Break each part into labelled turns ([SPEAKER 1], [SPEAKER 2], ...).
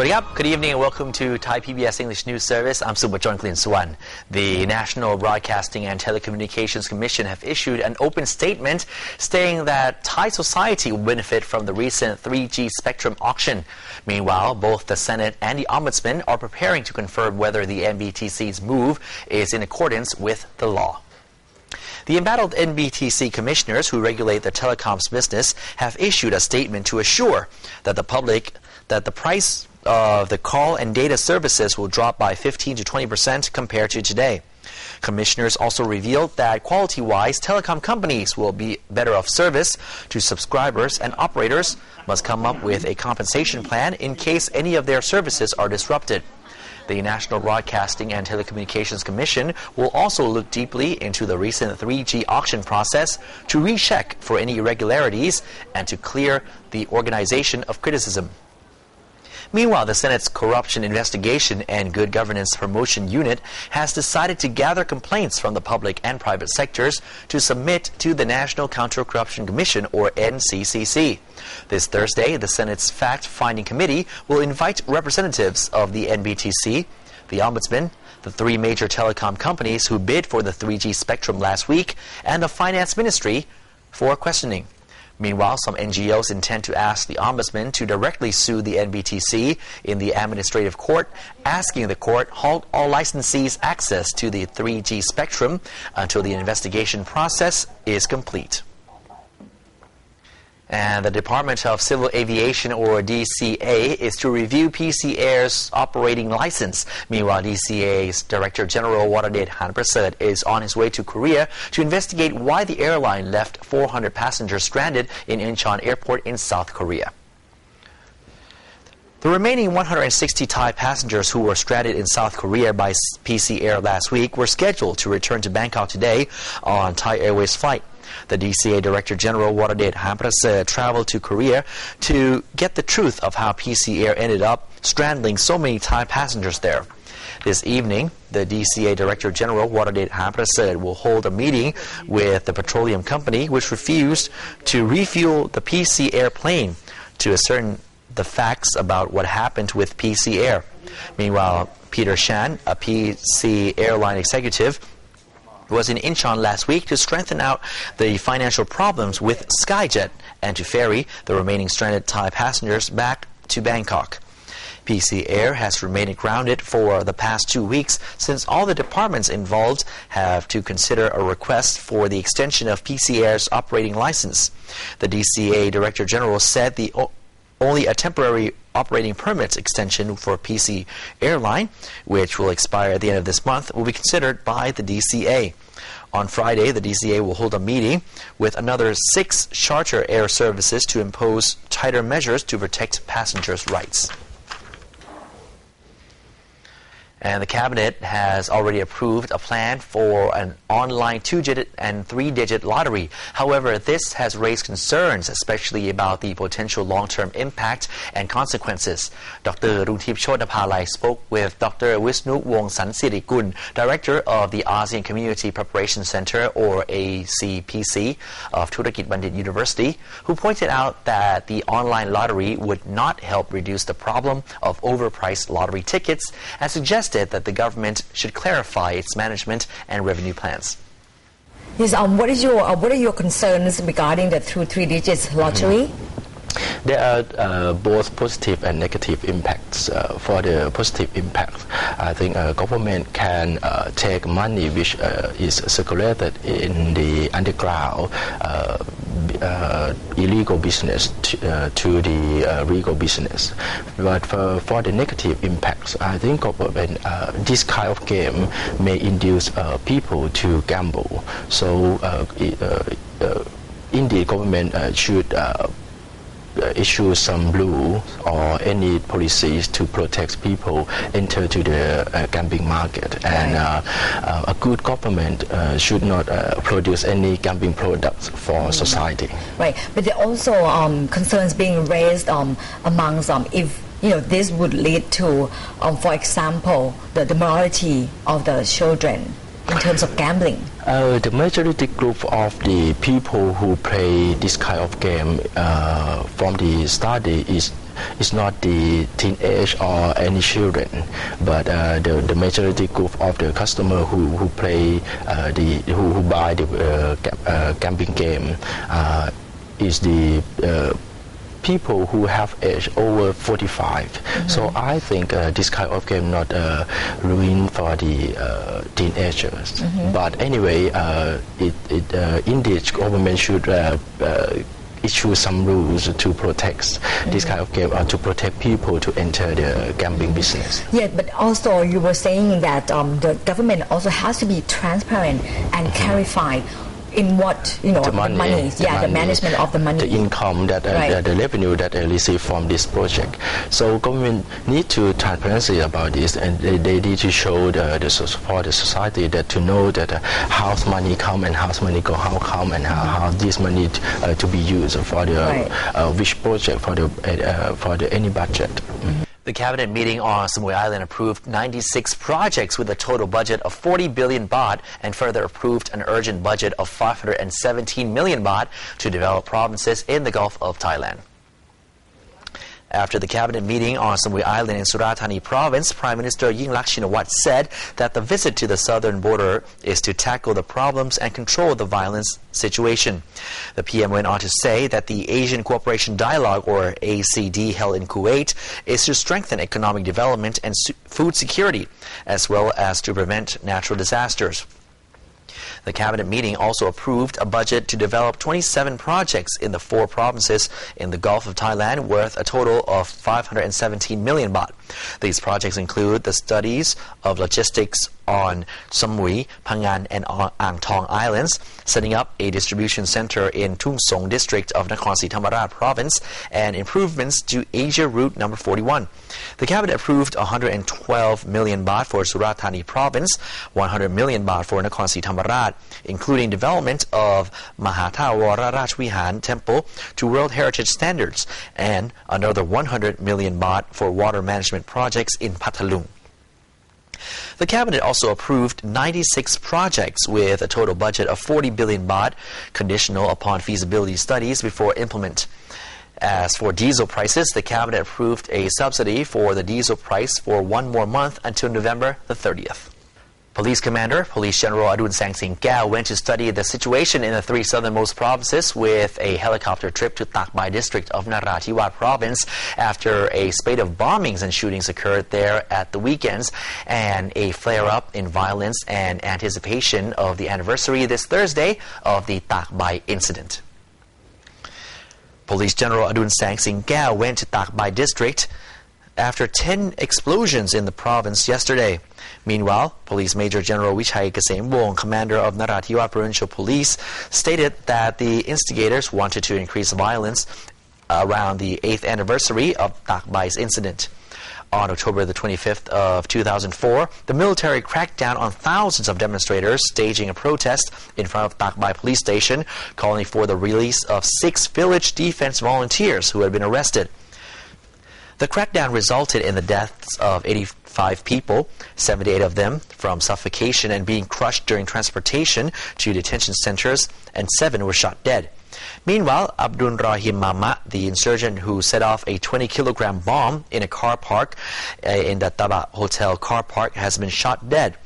[SPEAKER 1] Good evening and welcome to Thai PBS English News Service. I'm Subhajon Klinsuwan. The National Broadcasting and Telecommunications Commission have issued an open statement stating that Thai society will benefit from the recent 3G spectrum auction. Meanwhile, both the Senate and the Ombudsman are preparing to confirm whether the NBTC's move is in accordance with the law. The embattled NBTC commissioners who regulate the telecoms business have issued a statement to assure that the price of the call and data services will drop by 15 to 20% compared to today. Commissioners also revealed that quality-wise, telecom companies will be better off service to subscribers, and operators must come up with a compensation plan in case any of their services are disrupted. The National Broadcasting and Telecommunications Commission will also look deeply into the recent 3G auction process to recheck for any irregularities and to clear the organization of criticism. Meanwhile, the Senate's Corruption Investigation and Good Governance Promotion Unit has decided to gather complaints from the public and private sectors to submit to the National Counter-Corruption Commission, or NCCC. This Thursday, the Senate's Fact-Finding Committee will invite representatives of the NBTC, the Ombudsman, the three major telecom companies who bid for the 3G spectrum last week, and the Finance Ministry for questioning. Meanwhile, some NGOs intend to ask the Ombudsman to directly sue the NBTC in the administrative court, asking the court halt all licensees' access to the 3G spectrum until the investigation process is complete. And the Department of Civil Aviation, or DCA, is to review PC Air's operating license. Meanwhile, DCA's Director General Waradet Hanprasert is on his way to Korea to investigate why the airline left 400 passengers stranded in Incheon Airport in South Korea. The remaining 160 Thai passengers who were stranded in South Korea by PC Air last week were scheduled to return to Bangkok today on Thai Airways flight. The DCA Director General Waradet Hanprasert traveled to Korea to get the truth of how PC Air ended up stranding so many Thai passengers there. This evening, the DCA Director General Waradet Hanprasert will hold a meeting with the petroleum company, which refused to refuel the PC Air plane, to ascertain the facts about what happened with PC Air. Meanwhile, Peter Shan, a PC airline executive, was in Incheon last week to strengthen out the financial problems with Skyjet and to ferry the remaining stranded Thai passengers back to Bangkok. PC Air has remained grounded for the past 2 weeks since all the departments involved have to consider a request for the extension of PC Air's operating license. The DCA Director General said only a temporary operating permit extension for PC Airline, which will expire at the end of this month, will be considered by the DCA. On Friday, the DCA will hold a meeting with another 6 charter air services to impose tighter measures to protect passengers' rights. And the Cabinet has already approved a plan for an online 2-digit and 3-digit lottery. However, this has raised concerns, especially about the potential long-term impact and consequences. Dr. Runtip Chodapalai spoke with Dr. Wisnu Wongsansirikun, Director of the ASEAN Community Preparation Center, or ACPC, of Thurakit Bandit University, who pointed out that the online lottery would not help reduce the problem of overpriced lottery tickets, and suggested that the government should clarify its management and revenue plans.
[SPEAKER 2] Yes, what are your concerns regarding the 3 digits lottery?
[SPEAKER 3] There are both positive and negative impacts. For the positive impact, I think government can take money which is circulated in the underground illegal business to the legal business. But for the negative impacts, I think government, this kind of game may induce people to gamble. So indeed, government should issue some rule or any policies to protect people enter to the gambling market, and a good government should not produce any gambling products for society.
[SPEAKER 2] Right, but there are also concerns being raised amongst if this would lead to, for example, the morality of the children in terms of gambling.
[SPEAKER 3] The majority group of the people who play this kind of game from the study is it's not the teenage or any children, but the majority group of the customer who play who buy the gambling game is the people who have age over 45. So I think this kind of game not ruin for the teenagers. But anyway, indeed government should issue some rules to protect this kind of game, or to protect people to enter the gambling business.
[SPEAKER 2] Yeah, but also you were saying that the government also has to be transparent and clarify in what the money, the management of the money,
[SPEAKER 3] the income that the revenue that they receive from this project. So government need to transparency about this, and they need to show for the society that to know that how money come and how money go, how come and how this money to be used for the which project for the any budget.
[SPEAKER 1] The cabinet meeting on Samui Island approved 96 projects with a total budget of 40 billion baht and further approved an urgent budget of 517 million baht to develop provinces in the Gulf of Thailand. After the cabinet meeting on Samui Island in Surat Thani province, Prime Minister Yingluck Shinawatra said that the visit to the southern border is to tackle the problems and control the violence situation. The PM went on to say that the Asian Cooperation Dialogue, or ACD, held in Kuwait is to strengthen economic development and food security, as well as to prevent natural disasters. The cabinet meeting also approved a budget to develop 27 projects in the 4 provinces in the Gulf of Thailand worth a total of 517 million baht. These projects include the studies of logistics on Samui, Phangan and Ang Thong Islands, setting up a distribution center in Tung Song district of Nakhon Si Thammarat province, and improvements to Asia Route number 41. The cabinet approved 112 million baht for Surat Thani province, 100 million baht for Nakhon Si Thammarat, including development of Mahathawara Rajvihan Temple to World Heritage standards, and another 100 million baht for water management projects in Phathalung. The cabinet also approved 96 projects with a total budget of 40 billion baht, conditional upon feasibility studies before implement. As for diesel prices, the cabinet approved a subsidy for the diesel price for 1 more month until November the 30th. Police Commander, Police General Adun Sangsingkao went to study the situation in the 3 southernmost provinces with a helicopter trip to Tak Bai district of Narathiwat province after a spate of bombings and shootings occurred there at the weekends and a flare-up in violence and anticipation of the anniversary this Thursday of the Tak Bai incident. Police General Adun Sangsingkao went to Tak Bai district after 10 explosions in the province yesterday. Meanwhile, Police Major General Wichai Kasem-wong, commander of Narathiwat Provincial Police, stated that the instigators wanted to increase violence around the 8th anniversary of Tak Bai's incident. On October the 25th of 2004, the military cracked down on thousands of demonstrators staging a protest in front of Tak Bai police station, calling for the release of 6 village defense volunteers who had been arrested. The crackdown resulted in the deaths of 85 people, 78 of them from suffocation and being crushed during transportation to detention centers, and 7 were shot dead. Meanwhile, Abdul Rahim Mama, the insurgent who set off a 20-kilogram bomb in a car park in the Taba Hotel car park, has been shot dead.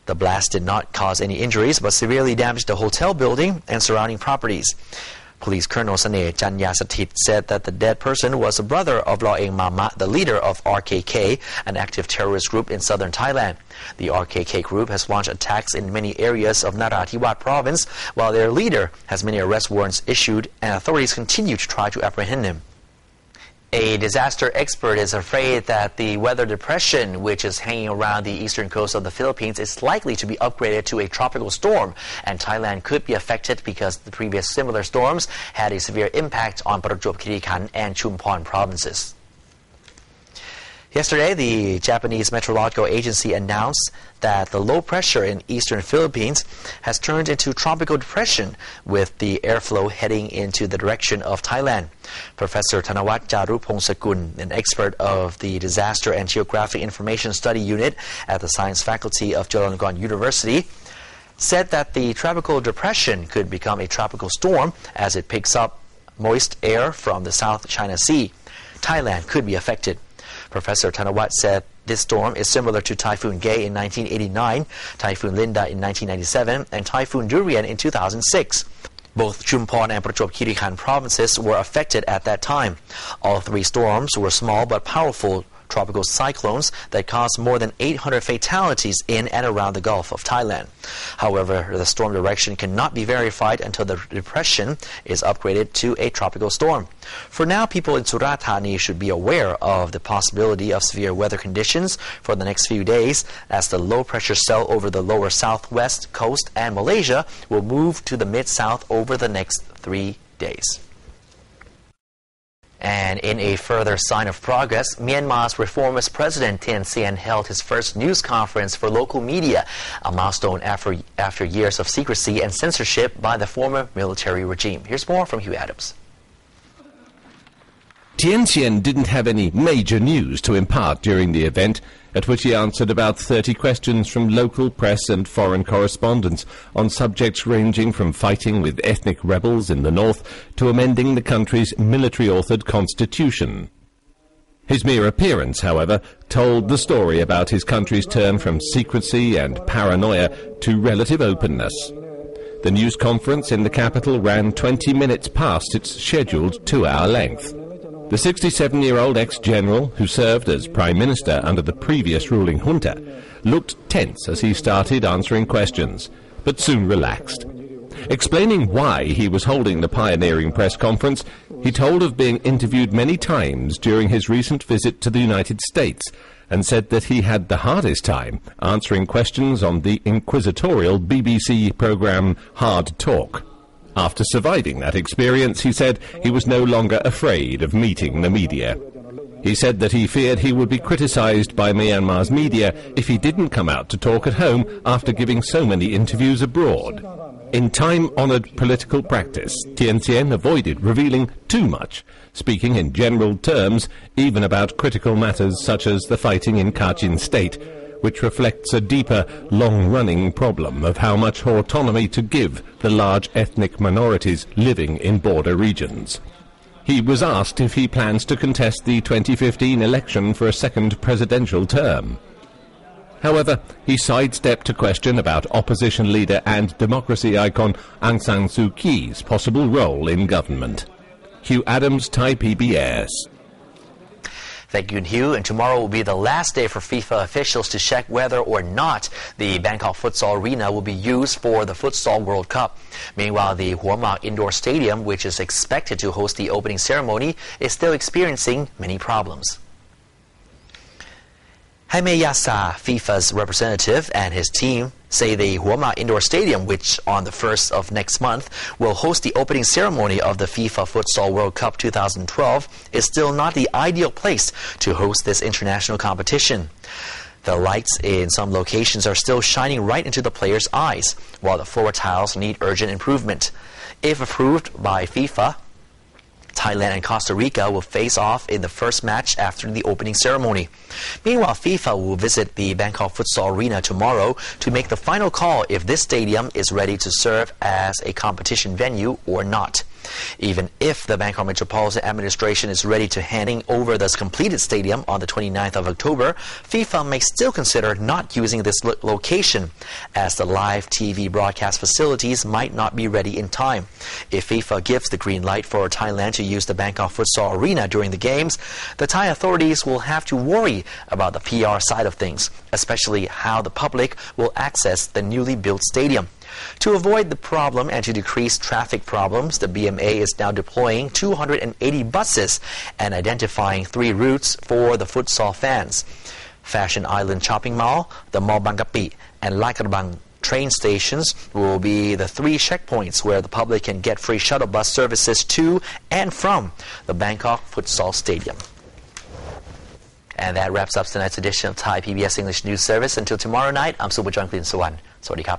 [SPEAKER 1] The blast did not cause any injuries but severely damaged the hotel building and surrounding properties. Police Colonel Sane Chanyasatit said that the dead person was a brother of Loeng Mama, the leader of RKK, an active terrorist group in southern Thailand. The RKK group has launched attacks in many areas of Narathiwat province, while their leader has many arrest warrants issued, and authorities continue to try to apprehend him. A disaster expert is afraid that the weather depression, which is hanging around the eastern coast of the Philippines, is likely to be upgraded to a tropical storm, and Thailand could be affected because the previous similar storms had a severe impact on Prachuap Khiri Khan and Chumphon provinces. Yesterday, the Japanese Meteorological Agency announced that the low pressure in eastern Philippines has turned into tropical depression, with the airflow heading into the direction of Thailand. Professor Thanawat Jarupongsakul, an expert of the Disaster and Geographic Information Study Unit at the Science Faculty of Chulalongkorn University, said that the tropical depression could become a tropical storm as it picks up moist air from the South China Sea. Thailand could be affected. Professor Thanawat said this storm is similar to Typhoon Gay in 1989, Typhoon Linda in 1997, and Typhoon Durian in 2006. Both Chumphon and Prachuap Khiri Khan provinces were affected at that time. All three storms were small but powerful tropical cyclones that caused more than 800 fatalities in and around the Gulf of Thailand. However, the storm direction cannot be verified until the depression is upgraded to a tropical storm. For now, people in Surat Thani should be aware of the possibility of severe weather conditions for the next few days, as the low-pressure cell over the lower southwest coast and Malaysia will move to the mid-south over the next 3 days. And in a further sign of progress, Myanmar's reformist president Thein Sein held his first news conference for local media, a milestone after years of secrecy and censorship by the former military regime. Here's more from Hugh Adams.
[SPEAKER 4] Thein Sein didn't have any major news to impart during the event, at which he answered about 30 questions from local press and foreign correspondents on subjects ranging from fighting with ethnic rebels in the north to amending the country's military-authored constitution. His mere appearance, however, told the story about his country's turn from secrecy and paranoia to relative openness. The news conference in the capital ran 20 minutes past its scheduled 2-hour length. The 67-year-old ex-general, who served as Prime Minister under the previous ruling junta, looked tense as he started answering questions, but soon relaxed. Explaining why he was holding the pioneering press conference, he told of being interviewed many times during his recent visit to the United States, and said that he had the hardest time answering questions on the inquisitorial BBC programme Hard Talk. After surviving that experience, he said he was no longer afraid of meeting the media. He said that he feared he would be criticised by Myanmar's media if he didn't come out to talk at home after giving so many interviews abroad. In time-honoured political practice, Thein Sein avoided revealing too much, speaking in general terms, even about critical matters such as the fighting in Kachin State, which reflects a deeper, long-running problem of how much autonomy to give the large ethnic minorities living in border regions. He was asked if he plans to contest the 2015 election for a second presidential term. However, he sidestepped a question about opposition leader and democracy icon Aung San Suu Kyi's possible role in government. Hugh Adams, ThaiPBS.
[SPEAKER 1] Thank you, Hugh. And tomorrow will be the last day for FIFA officials to check whether or not the Bangkok Futsal Arena will be used for the Futsal World Cup. Meanwhile, the Hua Mak Indoor Stadium, which is expected to host the opening ceremony, is still experiencing many problems. Jaime Yasa, FIFA's representative, and his team say the Hua Mak Indoor Stadium, which on the 1st of next month will host the opening ceremony of the FIFA Futsal World Cup 2012, is still not the ideal place to host this international competition. The lights in some locations are still shining right into the players' eyes, while the floor tiles need urgent improvement. If approved by FIFA, Thailand and Costa Rica will face off in the first match after the opening ceremony. Meanwhile, FIFA will visit the Bangkok Futsal Arena tomorrow to make the final call if this stadium is ready to serve as a competition venue or not. Even if the Bangkok Metropolitan Administration is ready to handing over this completed stadium on the 29th of October, FIFA may still consider not using this location, as the live TV broadcast facilities might not be ready in time. If FIFA gives the green light for Thailand to use the Bangkok Futsal Arena during the games, the Thai authorities will have to worry about the PR side of things, especially how the public will access the newly built stadium. To avoid the problem and to decrease traffic problems, the BMA is now deploying 280 buses and identifying 3 routes for the futsal fans. Fashion Island Shopping Mall, the Mall Bangkapi, and Laikarbang train stations will be the 3 checkpoints where the public can get free shuttle bus services to and from the Bangkok Futsal Stadium. And that wraps up tonight's edition of Thai PBS English News Service. Until tomorrow night, I'm Super John Clean Sawan. Sawadee Krap.